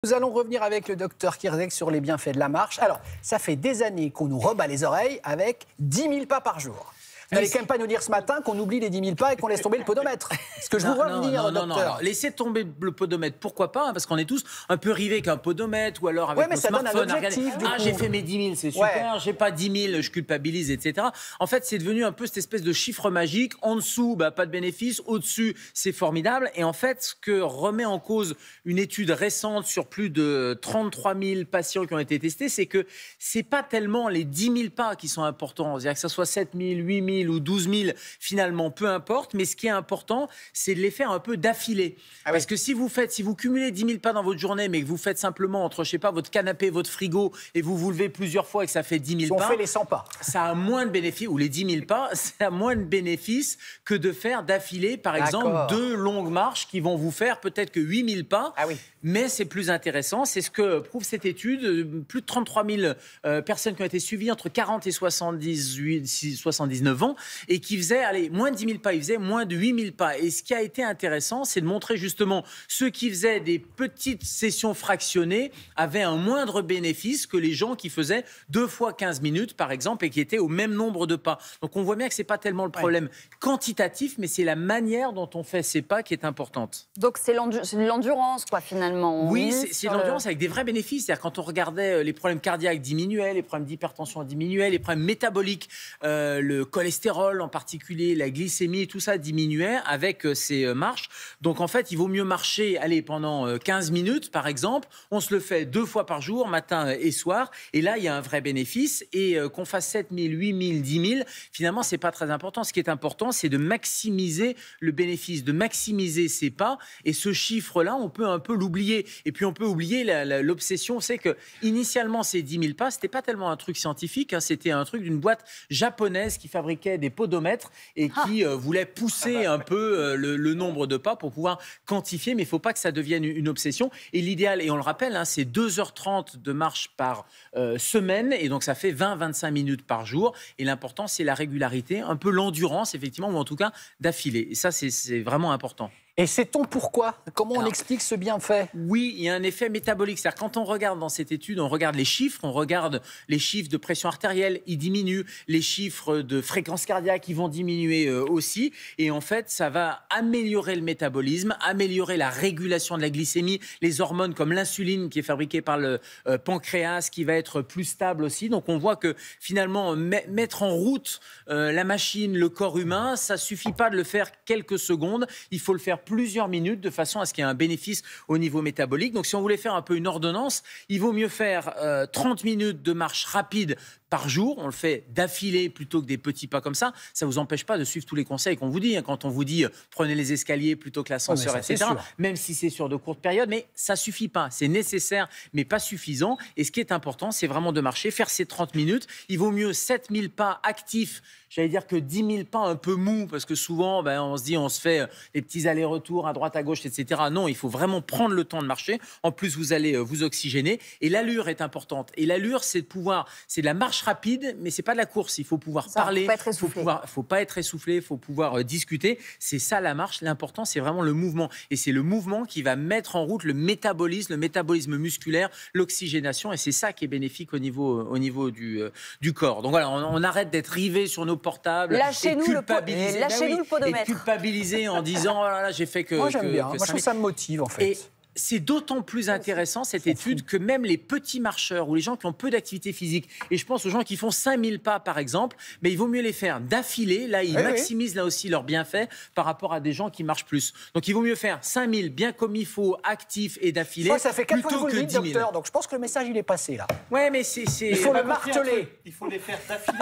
Nous allons revenir avec le docteur Kierzek sur les bienfaits de la marche. Alors, ça fait des années qu'on nous rebat les oreilles avec 10 000 pas par jour. Vous n'allez quand même pas nous dire ce matin qu'on oublie les 10 000 pas et qu'on laisse tomber le podomètre. Ce que je vous vois venir, docteur. Non. Alors, laissez tomber le podomètre, pourquoi pas, parce qu'on est tous un peu rivés avec un podomètre ou alors avec nos smartphones. J'ai fait mes 10 000, c'est super, j'ai pas 10 000, je culpabilise, etc. En fait, c'est devenu un peu cette espèce de chiffre magique. En dessous, pas de bénéfice. Au-dessus, c'est formidable. Et en fait, ce que remet en cause une étude récente sur plus de 33 000 patients qui ont été testés, c'est que c'est pas tellement les 10 000 pas qui sont importants. C'est-à-dire que ça soit 7 000, 8 000 ou 12 000, finalement, peu importe. Mais ce qui est important, c'est de les faire un peu d'affilée. Parce que si vous cumulez 10 000 pas dans votre journée, mais que vous faites simplement entre, je sais pas, votre canapé, votre frigo, et vous levez plusieurs fois et que ça fait 10 000 pas. On fait les 100 pas. Ça a moins de bénéfices, ou les 10 000 pas, ça a moins de bénéfices que de faire d'affilée, par exemple, 2 longues marches qui vont vous faire peut-être que 8 000 pas. Mais c'est plus intéressant. C'est ce que prouve cette étude. Plus de 33 000 personnes qui ont été suivies entre 40 et 79 ans et qui faisaient, moins de 10 000 pas, ils faisaient moins de 8 000 pas. Et ce qui a été intéressant, c'est de montrer justement ceux qui faisaient des petites sessions fractionnées avaient un moindre bénéfice que les gens qui faisaient 2 fois 15 minutes, par exemple, et qui étaient au même nombre de pas. Donc on voit bien que ce n'est pas tellement le problème quantitatif, mais c'est la manière dont on fait ces pas qui est importante. Donc c'est de l'endurance, quoi, finalement. Oui, c'est de l'endurance avec des vrais bénéfices. C'est-à-dire quand on regardait les problèmes cardiaques diminuaient, les problèmes d'hypertension diminuaient, les problèmes métaboliques, le cholestérol en particulier, la glycémie, tout ça diminuait avec ces marches. Donc en fait, il vaut mieux marcher pendant 15 minutes, par exemple. On se le fait 2 fois par jour, matin et soir. Et là, il y a un vrai bénéfice. Et qu'on fasse 7 000, 8 000, 10 000, finalement, c'est pas très important. Ce qui est important, c'est de maximiser le bénéfice, de maximiser ses pas. Et ce chiffre-là, on peut un peu l'oublier. Et puis on peut oublier l'obsession, c'est que initialement ces 10 000 pas, c'était pas tellement un truc scientifique, c'était un truc d'une boîte japonaise qui fabriquait des podomètres et qui voulait pousser un peu le nombre de pas pour pouvoir quantifier, mais il faut pas que ça devienne une obsession. Et l'idéal, et on le rappelle, c'est 2h30 de marche par semaine, et donc ça fait 20-25 minutes par jour. Et l'important, c'est la régularité, un peu l'endurance, effectivement, ou en tout cas d'affilée. Et ça, c'est vraiment important. Et sait-on pourquoi? Comment on explique ce bienfait? Oui, il y a un effet métabolique. C'est-à-dire quand on regarde dans cette étude, on regarde les chiffres de pression artérielle, ils diminuent, les chiffres de fréquence cardiaque, ils vont diminuer aussi. Et en fait, ça va améliorer le métabolisme, améliorer la régulation de la glycémie, les hormones comme l'insuline qui est fabriquée par le pancréas, qui va être plus stable aussi. Donc on voit que finalement, mettre en route la machine, le corps humain, ça suffit pas de le faire quelques secondes. Il faut le faire plusieurs minutes de façon à ce qu'il y ait un bénéfice au niveau métabolique. Donc si on voulait faire un peu une ordonnance, il vaut mieux faire 30 minutes de marche rapide par jour. On le fait d'affilée plutôt que des petits pas comme ça. Ça ne vous empêche pas de suivre tous les conseils qu'on vous dit. Quand on vous dit prenez les escaliers plutôt que l'ascenseur, etc. Même si c'est sur de courtes périodes, mais ça ne suffit pas. C'est nécessaire, mais pas suffisant. Et ce qui est important, c'est vraiment de marcher, faire ces 30 minutes. Il vaut mieux 7 000 pas actifs, j'allais dire que 10 000 pas un peu mous, parce que souvent, on se dit, on se fait des petits allers-retours à droite, à gauche, etc. Non, il faut vraiment prendre le temps de marcher. En plus, vous allez vous oxygéner. Et l'allure est importante. Et l'allure, c'est de la marche rapide, mais c'est pas de la course. Il faut pouvoir parler. Faut pas être essoufflé. Il faut pouvoir discuter. C'est ça la marche. L'important, c'est vraiment le mouvement. Et c'est le mouvement qui va mettre en route le métabolisme musculaire, l'oxygénation. Et c'est ça qui est bénéfique au niveau du corps. Donc voilà, on arrête d'être rivé sur nos portables. Lâchez-nous le podomètre. Et culpabiliser en disant oh là là, j'ai fait que. Moi j'aime bien. Moi je trouve ça me motive en fait. Et c'est d'autant plus intéressant cette étude que même les petits marcheurs ou les gens qui ont peu d'activité physique, et je pense aux gens qui font 5 000 pas par exemple, mais il vaut mieux les faire d'affilée. Là, ils maximisent là aussi leurs bienfaits par rapport à des gens qui marchent plus. Donc il vaut mieux faire 5 000 bien comme il faut, actifs et d'affilée. Ça fait 4 fois que vous le dites, docteur, donc je pense que le message il est passé là. Ouais, mais il faut le marteler. Il faut les faire d'affilée.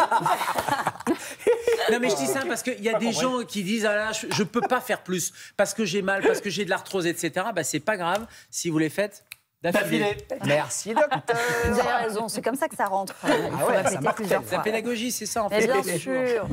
Non mais je dis ça parce qu'il y a des gens qui disent ah là, je peux pas faire plus parce que j'ai mal, parce que j'ai de l'arthrose, etc. C'est pas grave si vous les faites d'affilée. Merci docteur. Vous avez raison, c'est comme ça que ça rentre. Il faut répéter plusieurs fois. La pédagogie, c'est ça en fait. Mais bien sûr.